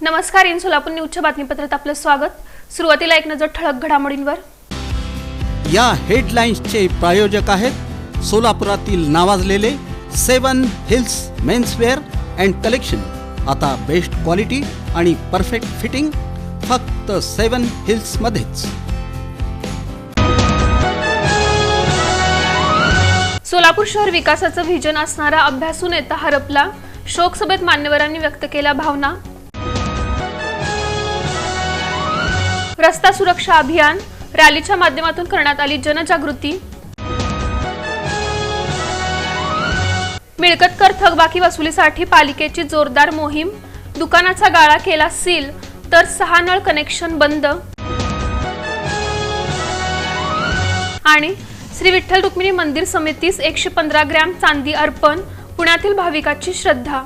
नमस्कार, इन सोलापूर न्यूजच्या बातमीपत्रात आपलं स्वागत। सुरुवातीला एक नजर ठळक घडामोडींवर। या हेडलाईन्सचे प्रायोजक आहेत सोलापुरातील नावाजलेले 7 हिल्स मेन्सवेअर अँड कलेक्शन। आता बेस्ट क्वालिटी आणि परफेक्ट फिटिंग फक्त 7 हिल्स मध्येच। सोलापूर शहर विकासाचं व्हिजन असणारा अभ्यासू नेता हरपला, शोकसभेत मान्यवरांनी व्यक्त केल्या भावना। रस्ता सुरक्षा अभियान रॅलीच्या माध्यमातून करण्यात आली जनजागृती। मिळकत कर थकबाकी वसुलीसाठी पालिकेची जोरदार मोहीम, दुकानाचा गाळा केला सील तर 6 नळ कनेक्शन बंद। आणि श्री विठ्ठल रुक्मिणी मंदिर समितीस 115 ग्रॅम चांदी अर्पण, पुण्यातील भाविकाची श्रद्धा।